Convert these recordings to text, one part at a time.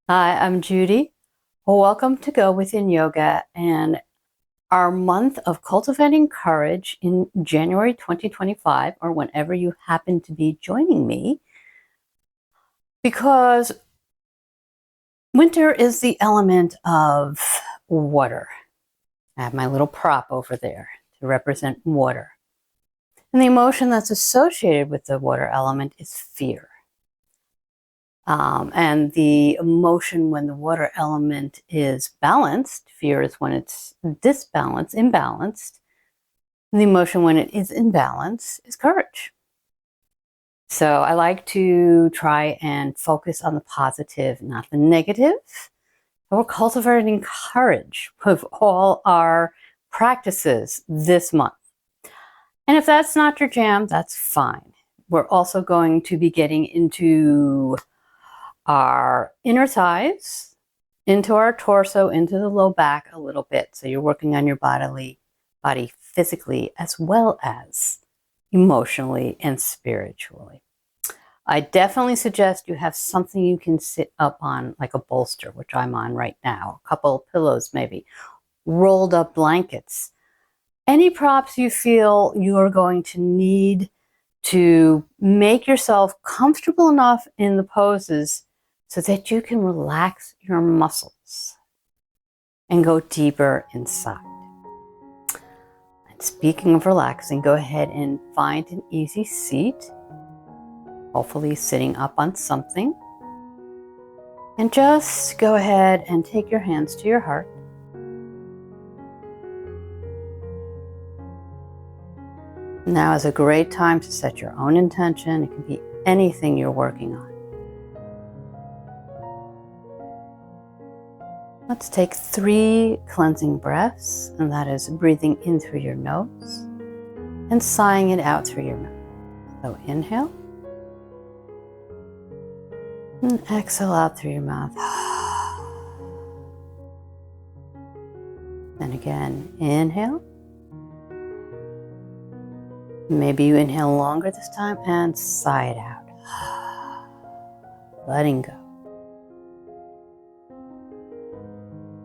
Hi, I'm Judy. Welcome to Go Within Yoga and our month of cultivating courage in January 2025, or whenever you happen to be joining me, because winter is the element of water. I have my little prop over there to represent water. And the emotion that's associated with the water element is fear. And the emotion when the water element is balanced, fear is when it's imbalanced. And the emotion when it is in balance is courage. So I like to try and focus on the positive, not the negative. We're cultivating courage with all our practices this month. And if that's not your jam, that's fine. We're also going to be getting into our inner thighs, into our torso, into the low back a little bit. So you're working on your body physically as well as emotionally and spiritually. I definitely suggest you have something you can sit up on, like a bolster, which I'm on right now, a couple of pillows maybe, rolled up blankets. Any props you feel you are going to need to make yourself comfortable enough in the poses so that you can relax your muscles and go deeper inside. And speaking of relaxing, go ahead and find an easy seat, hopefully sitting up on something. And just go ahead and take your hands to your heart. Now is a great time to set your own intention. It can be anything you're working on. Let's take 3 cleansing breaths, and that is breathing in through your nose and sighing it out through your mouth. So inhale and exhale out through your mouth. Then again, inhale. Maybe you inhale longer this time and sigh it out. Letting go.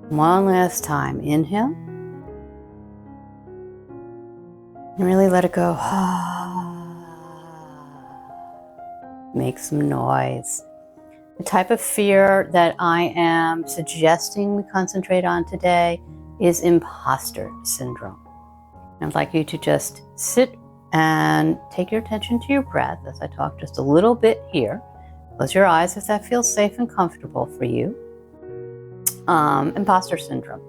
One last time, inhale. And really let it go. Make some noise. The type of fear that I am suggesting we concentrate on today is imposter syndrome. I'd like you to just sit and take your attention to your breath as I talk just a little bit here. Close your eyes if that feels safe and comfortable for you. Imposter syndrome.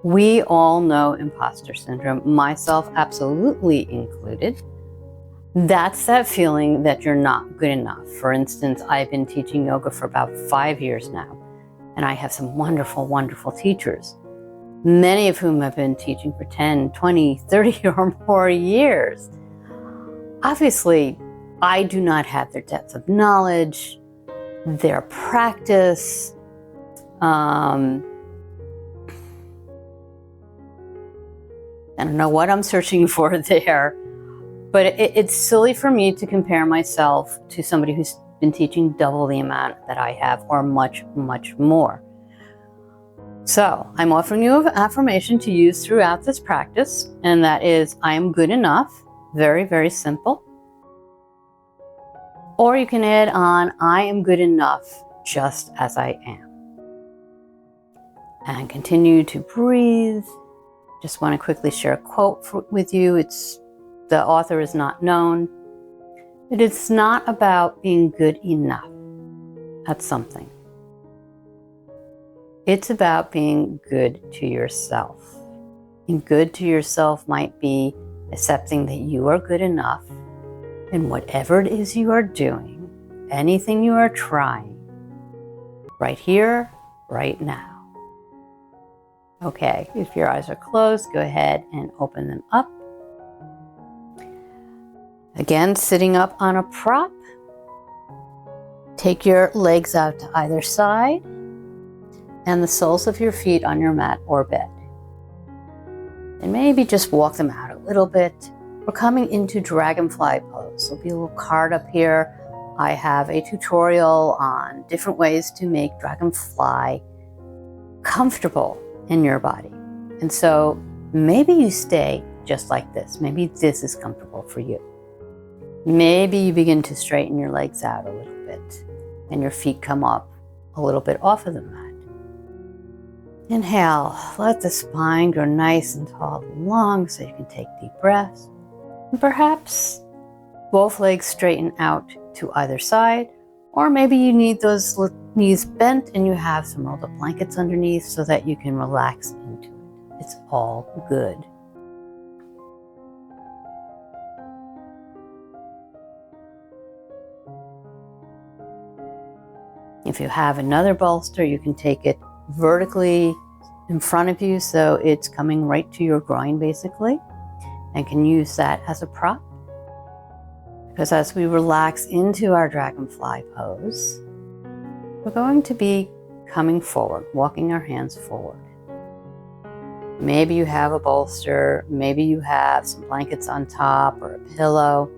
We all know imposter syndrome, myself absolutely included. That's that feeling that you're not good enough. For instance, I've been teaching yoga for about 5 years now, and I have some wonderful, wonderful teachers, many of whom have been teaching for 10, 20, 30 or more years. Obviously, I do not have their depth of knowledge, their practice. I don't know what I'm searching for there, but it's silly for me to compare myself to somebody who's been teaching double the amount that I have, or much, much more. So I'm offering you an affirmation to use throughout this practice, and that is, I am good enough. Very, very simple. Or you can add on, I am good enough just as I am. And continue to breathe. Just want to quickly share a quote with you. The author is not known. But it's not about being good enough at something. It's about being good to yourself. Being good to yourself might be accepting that you are good enough in whatever it is you are doing, anything you are trying, right here, right now. Okay, if your eyes are closed, go ahead and open them up. Again, sitting up on a prop. Take your legs out to either side and the soles of your feet on your mat or bed. And maybe just walk them out a little bit. We're coming into Dragonfly Pose. There'll be a little card up here I have a tutorial on different ways to make Dragonfly comfortable in your body. And so maybe you stay just like this. Maybe this is comfortable for you. Maybe you begin to straighten your legs out a little bit and your feet come up a little bit off of the mat. Inhale, let the spine grow nice and tall and long so you can take deep breaths. And perhaps both legs straighten out to either side, or maybe you need those knees bent and you have some rolled up blankets underneath so that you can relax into it. It's all good. If you have another bolster, you can take it vertically in front of you so it's coming right to your groin basically, and can use that as a prop. Because as we relax into our Dragonfly pose, we're going to be coming forward, walking our hands forward. Maybe you have a bolster, maybe you have some blankets on top or a pillow,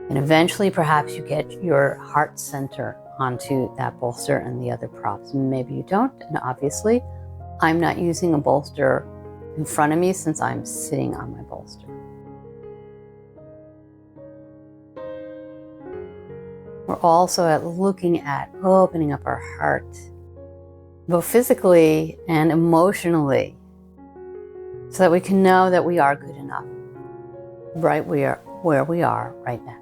and eventually perhaps you get your heart center onto that bolster and the other props. Maybe you don't, and obviously I'm not using a bolster in front of me since I'm sitting on my bolster. We're also looking at opening up our heart, both physically and emotionally, so that we can know that we are good enough right where we are right now.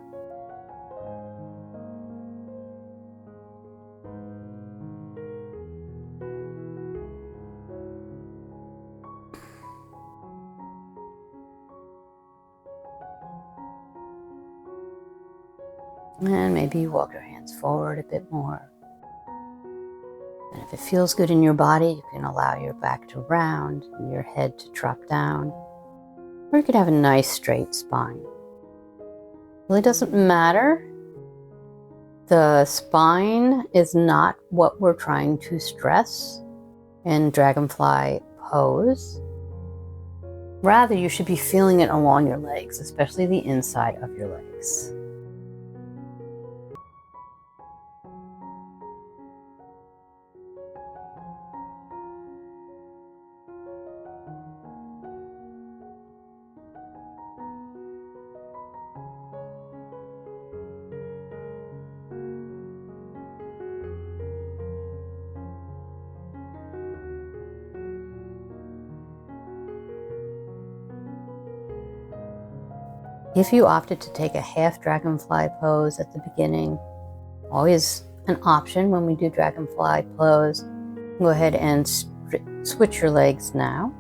And maybe you walk your hands forward a bit more. And if it feels good in your body, you can allow your back to round and your head to drop down. Or you could have a nice straight spine. It really doesn't matter. The spine is not what we're trying to stress in Dragonfly Pose. Rather, you should be feeling it along your legs, especially the inside of your legs. If you opted to take a half Dragonfly pose at the beginning, always an option when we do Dragonfly pose, go ahead and switch your legs now.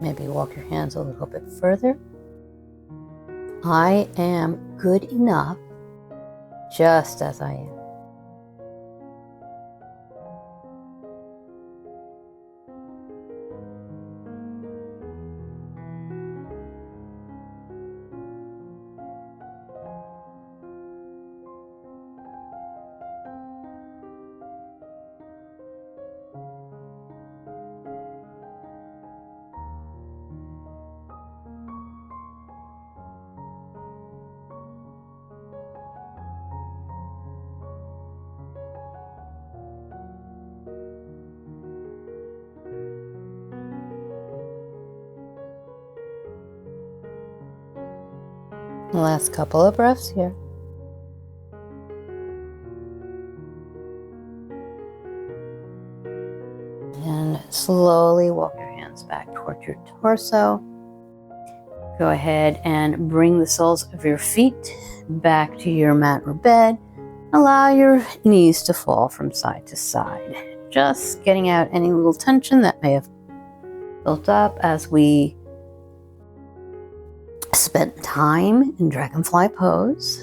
Maybe walk your hands a little bit further. I am good enough just as I am. The last couple of breaths here. And slowly walk your hands back toward your torso. Go ahead and bring the soles of your feet back to your mat or bed. Allow your knees to fall from side to side. Just getting out any little tension that may have built up as we spent time in Dragonfly Pose.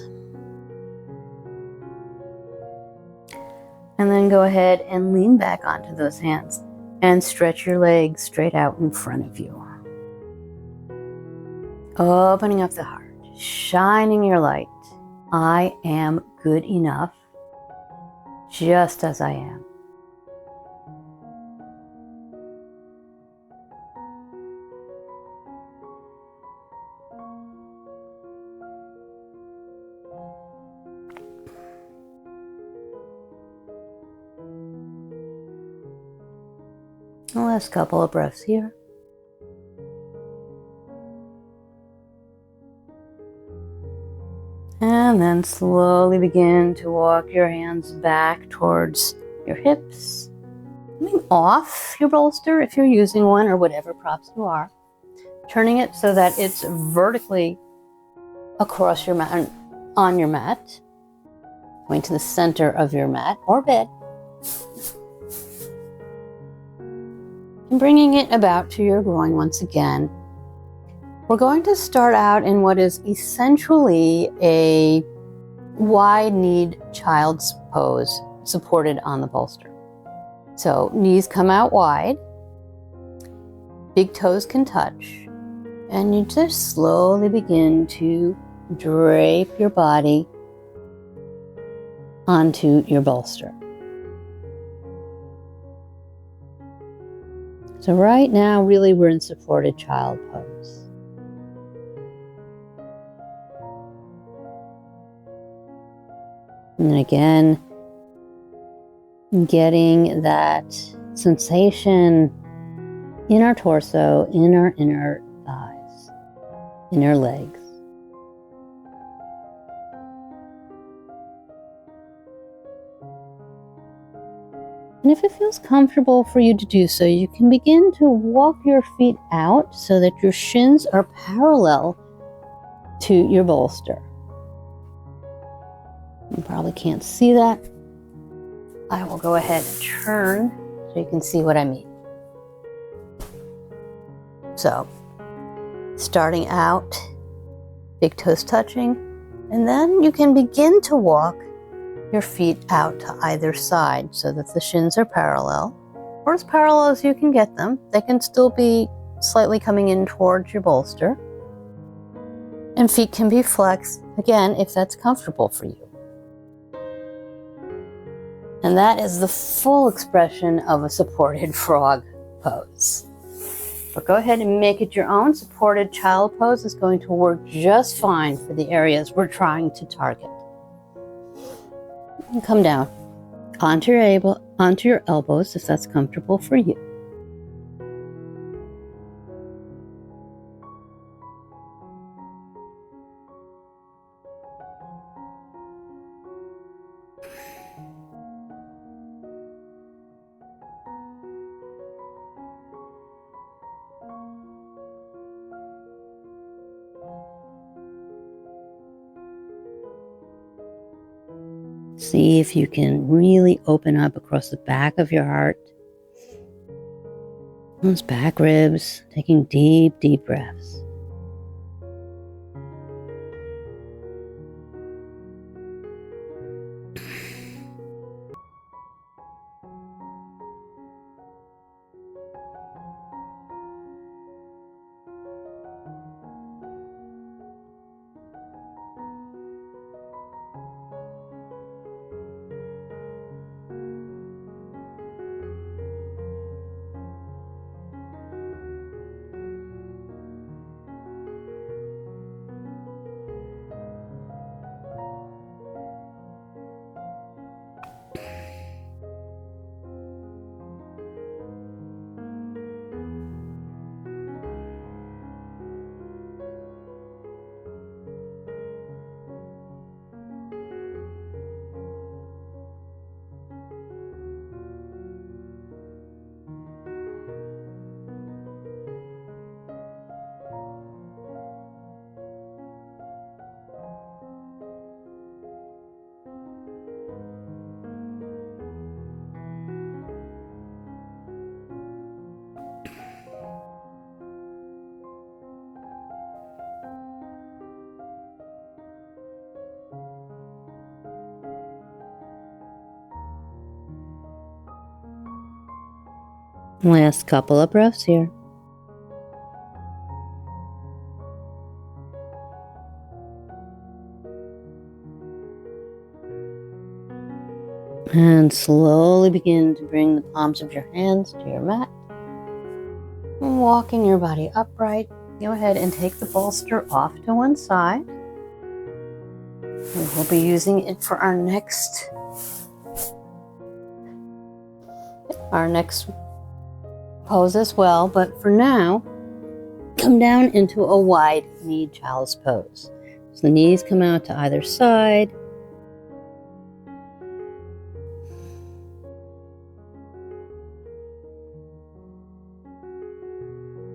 And then go ahead and lean back onto those hands and stretch your legs straight out in front of you. Opening up the heart, shining your light. I am good enough just as I am. The last couple of breaths here. And then slowly begin to walk your hands back towards your hips. Coming off your bolster if you're using one or whatever props you are. Turning it so that it's vertically across your mat, on your mat. Going to the center of your mat or bed. And bringing it about to your groin once again. We're going to start out in what is essentially a wide-kneed child's pose supported on the bolster. So knees come out wide, big toes can touch, and you just slowly begin to drape your body onto your bolster. So right now, really, we're in supported child pose. And again, getting that sensation in our torso, in our inner thighs, inner legs. And if it feels comfortable for you to do so, you can begin to walk your feet out so that your shins are parallel to your bolster. You probably can't see that. I will go ahead and turn so you can see what I mean. So, starting out, big toes touching, and then you can begin to walk your feet out to either side so that the shins are parallel, or as parallel as you can get them. They can still be slightly coming in towards your bolster. And feet can be flexed, again, if that's comfortable for you. And that is the full expression of a supported frog pose. But go ahead and make it your own. Supported child pose is going to work just fine for the areas we're trying to target. And come down onto your elbows if that's comfortable for you. See if you can really open up across the back of your heart. Those back ribs, taking deep, deep breaths. Last couple of breaths here. And slowly begin to bring the palms of your hands to your mat. Walking your body upright. Go ahead and take the bolster off to one side. We will be using it for our next pose as well, but for now, come down into a wide knee child's pose. So the knees come out to either side.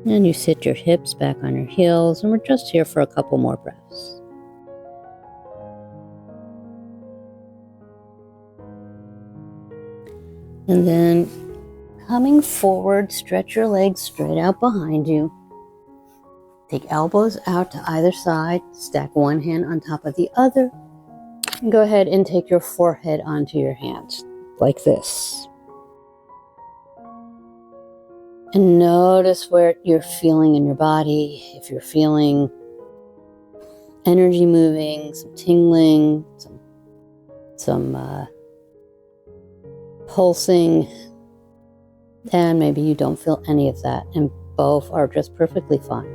And you sit your hips back on your heels, and we're just here for a couple more breaths. And then coming forward, stretch your legs straight out behind you. Take elbows out to either side, stack one hand on top of the other, and go ahead and take your forehead onto your hands, like this. And notice where you're feeling in your body. If you're feeling energy moving, some tingling, some pulsing, and maybe you don't feel any of that, and both are just perfectly fine.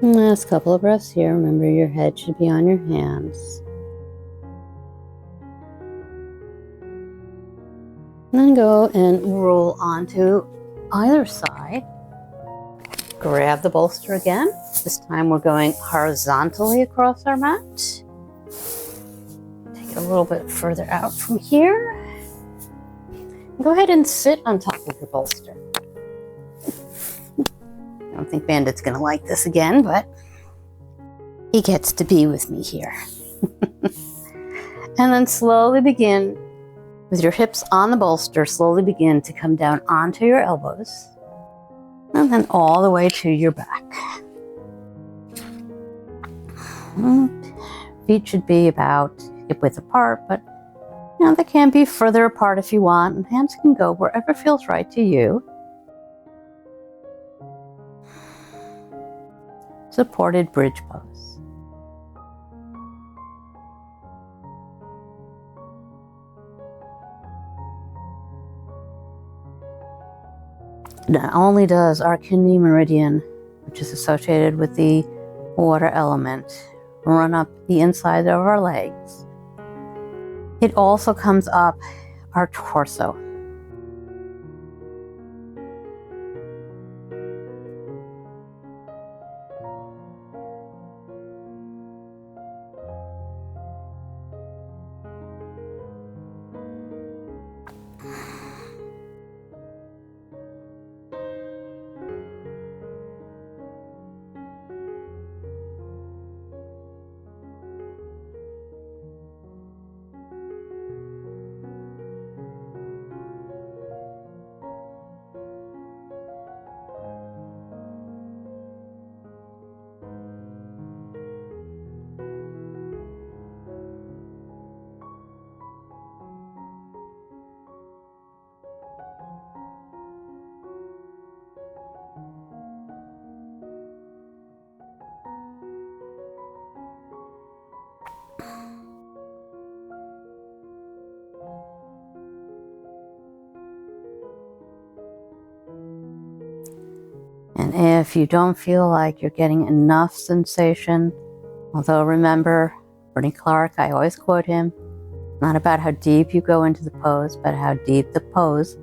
Last couple of breaths here. Remember, your head should be on your hands. And then go and roll onto either side. Grab the bolster again. This time we're going horizontally across our mat. Take it a little bit further out from here. Go ahead and sit on top of your bolster. I don't think Bandit's going to like this again, but he gets to be with me here. And then slowly begin, with your hips on the bolster, slowly begin to come down onto your elbows. And then all the way to your back. Feet should be about hip width apart, but they can be further apart if you want, and hands can go wherever feels right to you. Supported bridge pose. Not only does our kidney meridian, which is associated with the water element, run up the inside of our legs, it also comes up our torso. And if you don't feel like you're getting enough sensation, although remember, Bernie Clark, I always quote him, not about how deep you go into the pose, but how deep the pose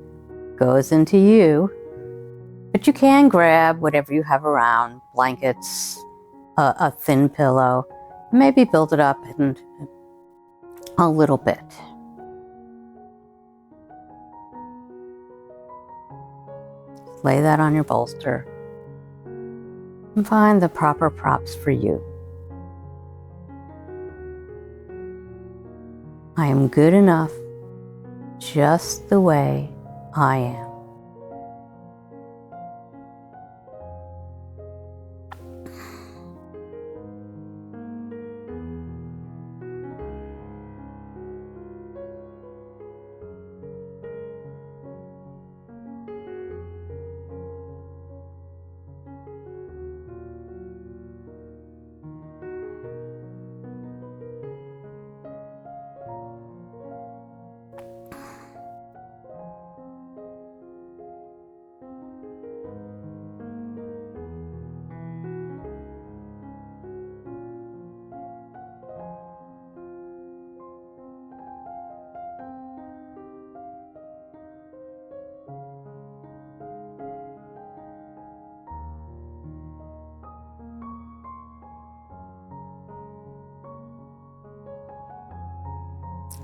goes into you. But you can grab whatever you have around, blankets, a thin pillow, maybe build it up in a little bit. Lay that on your bolster and find the proper props for you. I am good enough just the way I am.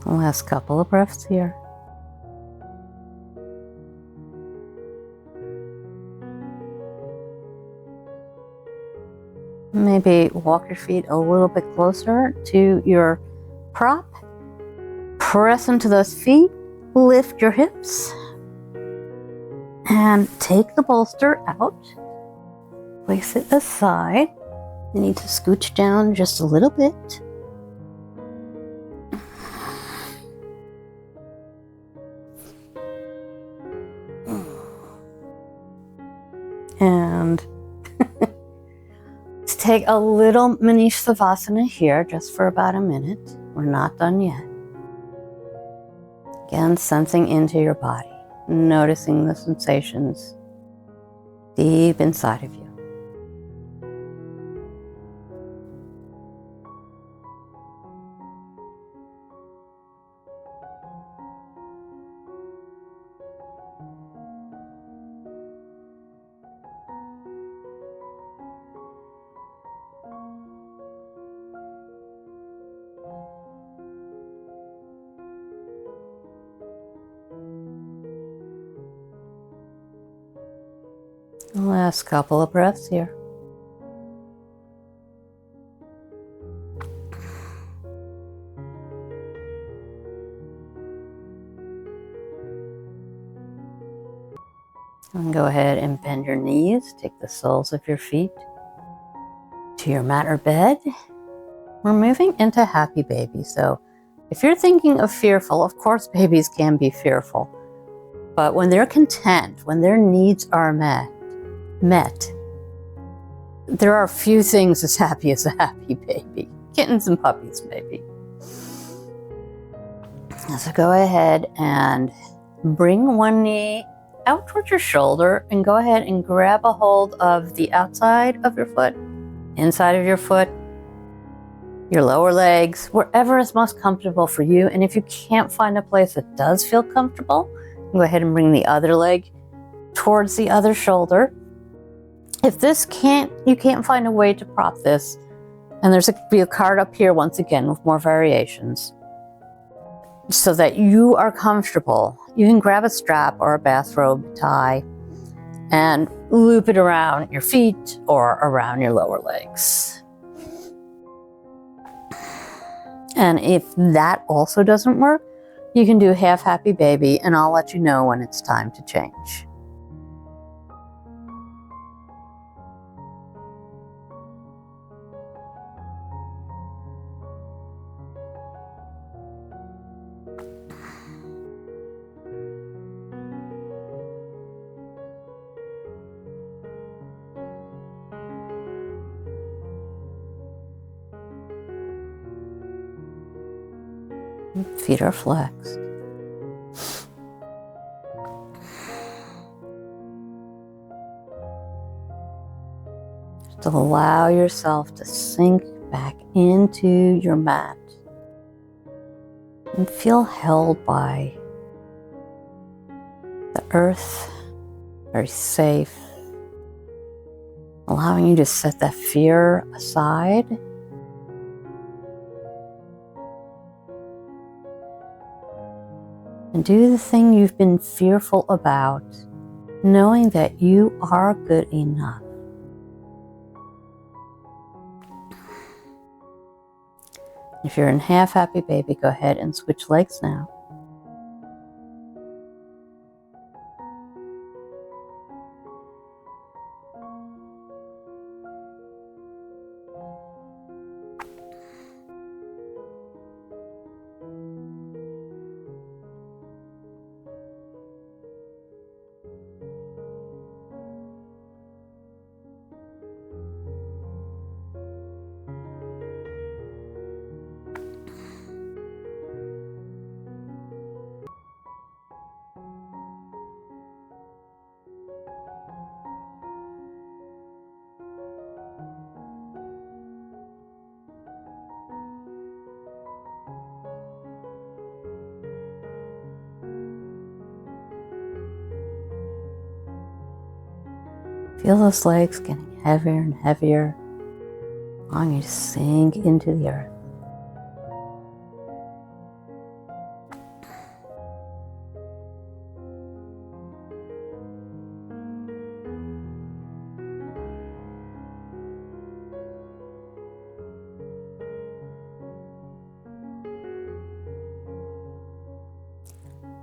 Last couple of breaths here. Maybe walk your feet a little bit closer to your prop. Press into those feet, lift your hips, and take the bolster out. Place it aside. You need to scooch down just a little bit. And let's take a little mini Savasana here just for about a minute. We're not done yet. Again, sensing into your body, noticing the sensations deep inside of you. Last couple of breaths here. And go ahead and bend your knees. Take the soles of your feet to your mat or bed. We're moving into happy baby. So if you're thinking of fearful, of course babies can be fearful. But when they're content, when their needs are met, there are few things as happy as a happy baby. Kittens and puppies, maybe. So go ahead and bring one knee out towards your shoulder and go ahead and grab a hold of the outside of your foot, inside of your foot, your lower legs, wherever is most comfortable for you. And if you can't find a place that does feel comfortable, go ahead and bring the other leg towards the other shoulder. If you can't find a way to prop this, and there's be a card up here once again with more variations, so that you are comfortable, you can grab a strap or a bathrobe tie and loop it around your feet or around your lower legs. And if that also doesn't work, you can do half happy baby, and I'll let you know when it's time to change. Feet are flexed. Just allow yourself to sink back into your mat and feel held by the earth, very safe, allowing you to set that fear aside. And do the thing you've been fearful about, knowing that you are good enough. If you're in half happy baby, go ahead and switch legs now. Feel those legs getting heavier and heavier, allowing you to sink into the earth.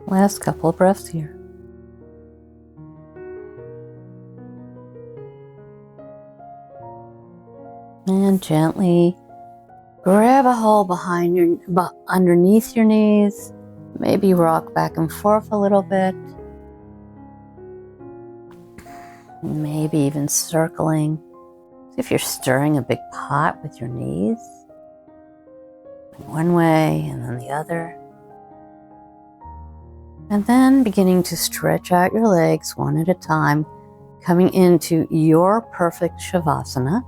Last couple of breaths here. And gently grab a hold underneath your knees. Maybe rock back and forth a little bit. Maybe even circling. See if you're stirring a big pot with your knees. One way and then the other. And then beginning to stretch out your legs one at a time, coming into your perfect Savasana.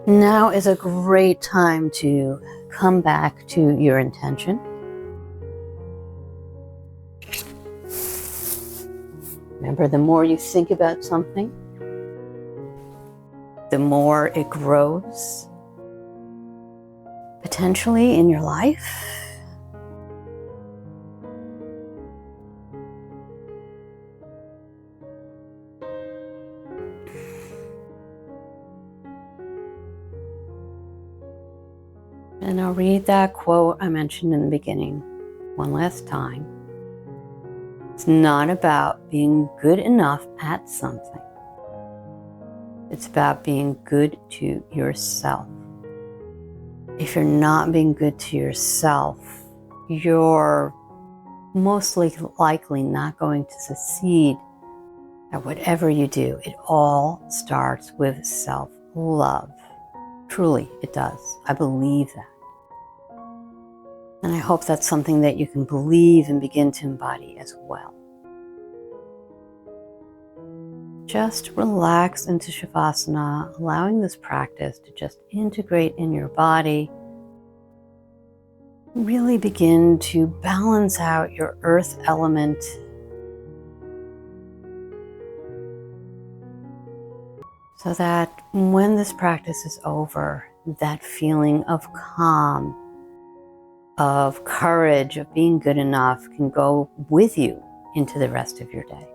Now is a great time to come back to your intention. Remember, the more you think about something, the more it grows, potentially in your life. And I'll read that quote I mentioned in the beginning one last time. It's not about being good enough at something. It's about being good to yourself. If you're not being good to yourself, you're most likely not going to succeed at whatever you do. It all starts with self-love. Truly, it does. I believe that. And I hope that's something that you can believe and begin to embody as well. Just relax into Savasana, allowing this practice to just integrate in your body. Really begin to balance out your earth element. So that when this practice is over, that feeling of calm, of courage, of being good enough can go with you into the rest of your day.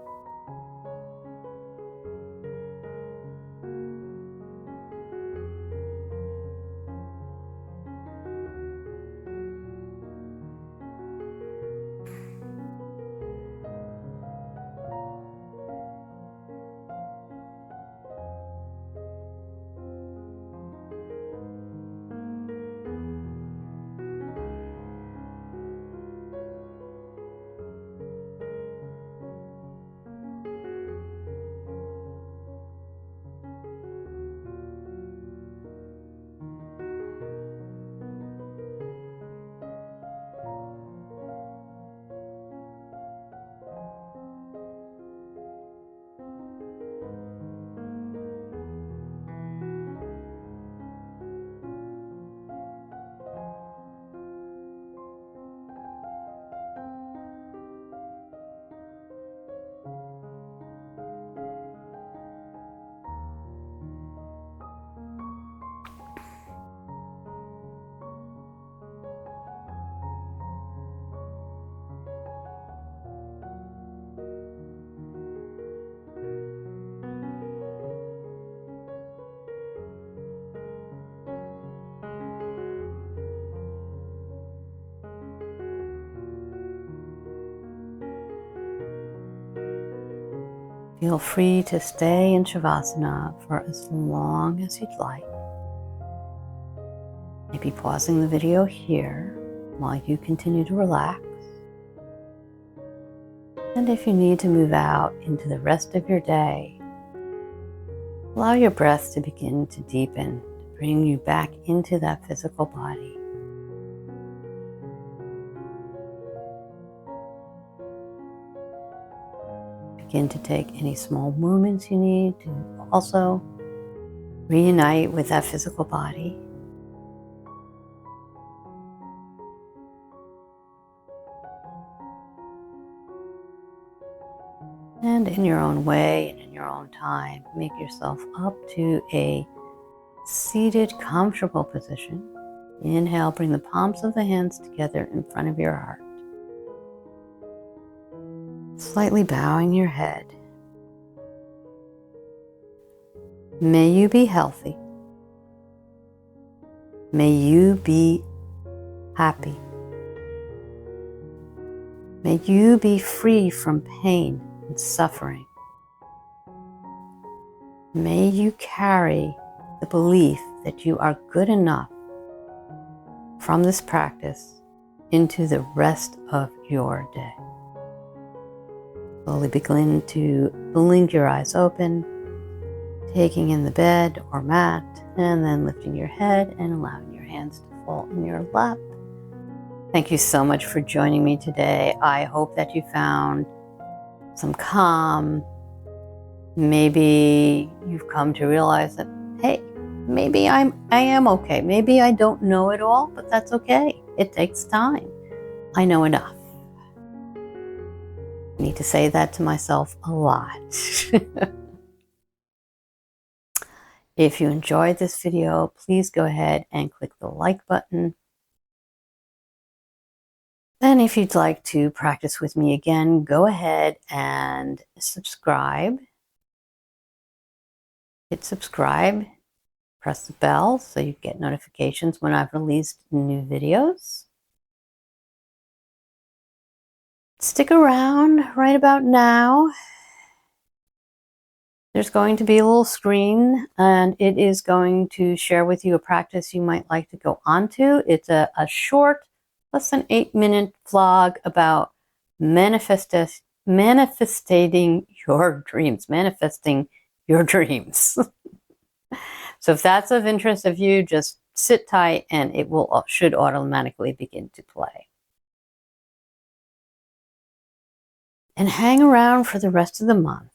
Feel free to stay in Savasana for as long as you'd like. Maybe pausing the video here while you continue to relax. And if you need to move out into the rest of your day, allow your breath to begin to deepen, to bring you back into that physical body. Begin to take any small movements you need to also reunite with that physical body. And in your own way and in your own time, make yourself up to a seated, comfortable position. Inhale, bring the palms of the hands together in front of your heart. Slightly bowing your head. May you be healthy. May you be happy. May you be free from pain and suffering. May you carry the belief that you are good enough from this practice into the rest of your day. Slowly begin to blink your eyes open, taking in the bed or mat, and then lifting your head and allowing your hands to fall in your lap. Thank you so much for joining me today. I hope that you found some calm. Maybe you've come to realize that, hey, maybe I am okay. Maybe I don't know it all, but that's okay. It takes time. I know enough. I need to say that to myself a lot. If you enjoyed this video, please go ahead and click the like button. Then if you'd like to practice with me again, go ahead and subscribe. Hit subscribe, press the bell so you get notifications when I've released new videos. Stick around right about now. There's going to be a little screen and it is going to share with you a practice you might like to go onto. It's a short, less than 8-minute vlog about manifesting your dreams, manifesting your dreams. So if that's of interest of you, just sit tight and it should automatically begin to play. And hang around for the rest of the month.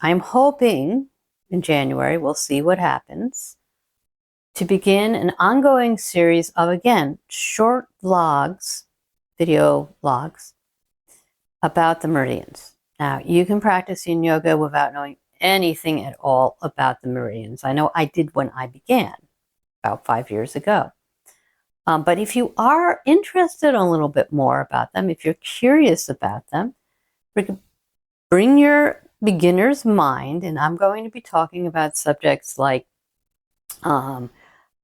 I'm hoping in January, we'll see what happens, to begin an ongoing series of, again, short vlogs, video vlogs, about the meridians. Now, you can practice Yin Yoga without knowing anything at all about the meridians. I know I did when I began, about 5 years ago. But if you are interested a little bit more about them, if you're curious about them, bring your beginner's mind, and I'm going to be talking about subjects like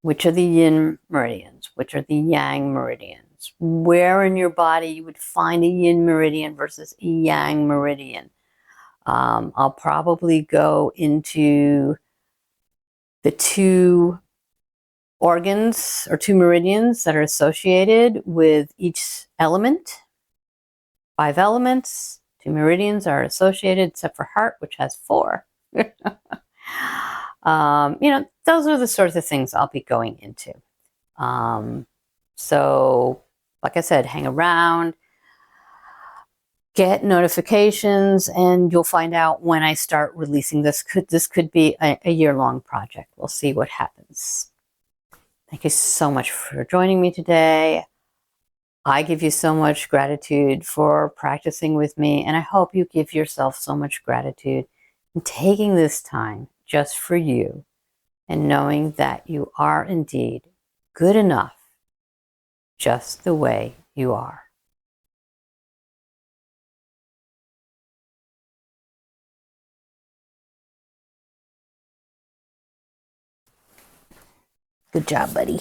which are the yin meridians, which are the yang meridians, where in your body you would find a yin meridian versus a yang meridian. I'll probably go into the 2 organs or 2 meridians that are associated with each element. 5 elements. 2 meridians are associated, except for heart, which has 4. Those are the sorts of things I'll be going into. So, like I said, hang around, get notifications, and you'll find out when I start releasing this. This could be a year-long project. We'll see what happens. Thank you so much for joining me today. I give you so much gratitude for practicing with me, and I hope you give yourself so much gratitude in taking this time just for you and knowing that you are indeed good enough just the way you are. Good job, buddy.